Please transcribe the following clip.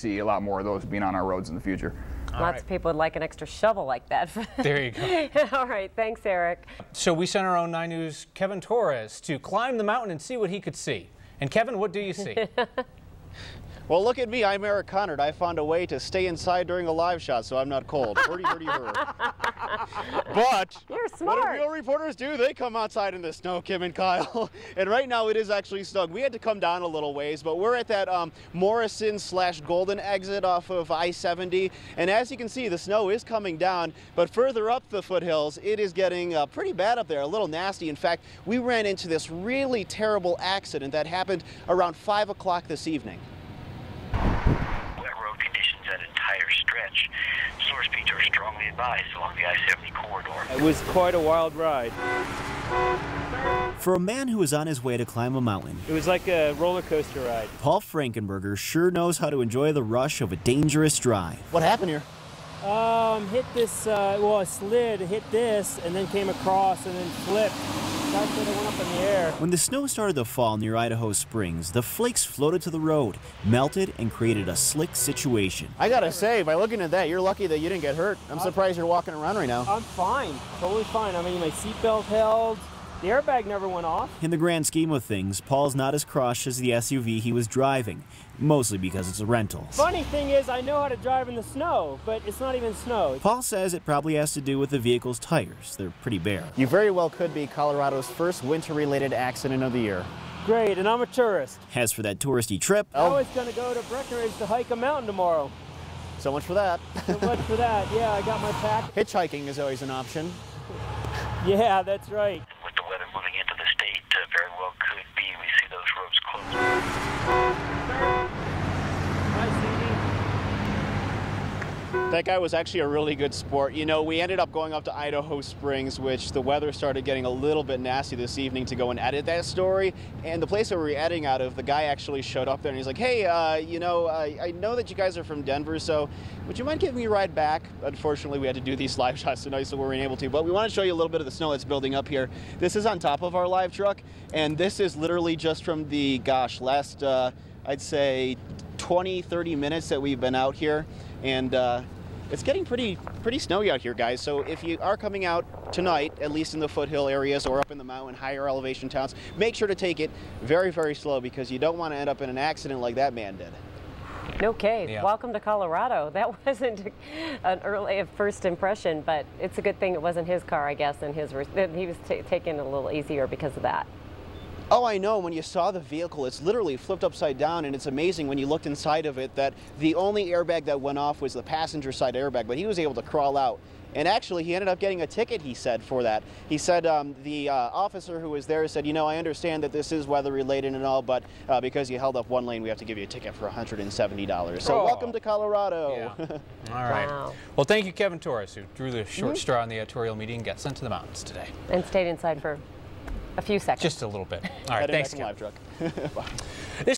see a lot more of those being on our roads in the future. Lots of people would like an extra shovel like that. There you go. All right, thanks, Eric. So we sent our own 9 News Kevin Torres to climb the mountain and see what he could see. And Kevin, what do you see? Well, look at me. I'm Eric Conard. I found a way to stay inside during a live shot so I'm not cold. Hurdy, hurdy, hurry. But You're smart. what do real reporters do? They come outside in the snow, Kim and Kyle. And right now it is actually snowing. We had to come down a little ways, but we're at that Morrison/Golden exit off of I-70. And as you can see, the snow is coming down. But further up the foothills, it is getting pretty bad up there, a little nasty. In fact, we ran into this really terrible accident that happened around 5 o'clock this evening. That entire stretch. Slower speeds are strongly advised along the I-70 corridor. It was quite a wild ride. For a man who is on his way to climb a mountain, It was like a roller coaster ride. Paul Frankenberger sure knows how to enjoy the rush of a dangerous drive. What happened here? Hit this, well, a slid, hit this, and then came across and then flipped. That's when it went up in the air. When the snow started to fall near Idaho Springs, the flakes floated to the road, melted, and created a slick situation. I gotta say, by looking at that, you're lucky that you didn't get hurt. I'm surprised you're walking around right now. I'm fine, totally fine. I mean, my seatbelt held. The airbag never went off. In the grand scheme of things, Paul's not as crushed as the SUV he was driving, mostly because it's a rental. Funny thing is, I know how to drive in the snow, but it's not even snow. Paul says it probably has to do with the vehicle's tires. They're pretty bare. You very well could be Colorado's first winter-related accident of the year. Great, and I'm a tourist. As for that touristy trip, I was going to go to Breckenridge to hike a mountain tomorrow. So much for that. So much for that. Yeah, I got my pack. Hitchhiking is always an option. Yeah, that's right. With the weather moving into the state, very well could be we see those roads closed. That guy was actually a really good sport. You know, we ended up going up to Idaho Springs, which the weather started getting a little bit nasty this evening to go and edit that story. And the place that we were editing out of, the guy actually showed up there and he's like, hey, you know, I know that you guys are from Denver, so would you mind giving me a ride back? Unfortunately, we had to do these live shots tonight, so we weren't able to. But we want to show you a little bit of the snow that's building up here. This is on top of our live truck, and this is literally just from the, gosh, last, I'd say 20, 30 minutes that we've been out here. And it's getting pretty snowy out here, guys. So if you are coming out tonight, at least in the foothill areas or up in the mountain, higher elevation towns, make sure to take it very, very slow because you don't want to end up in an accident like that man did. Okay, Yeah. Welcome to Colorado. That wasn't an early first impression, but it's a good thing it wasn't his car, I guess, and he was taking it a little easier because of that. Oh, I know. When you saw the vehicle, it's literally flipped upside down, and it's amazing when you looked inside of it that the only airbag that went off was the passenger side airbag, but he was able to crawl out. And actually, he ended up getting a ticket, he said, for that. He said the officer who was there said, you know, I understand that this is weather-related and all, but because you held up one lane, we have to give you a ticket for $170. So welcome to Colorado. Yeah. All right. Wow. Well, thank you, Kevin Torres, who drew the short straw on the editorial meeting and got sent to the mountains today. And stayed inside for a few seconds. Just a little bit. All right, thanks, Heading back in Kevin. live truck. Bye.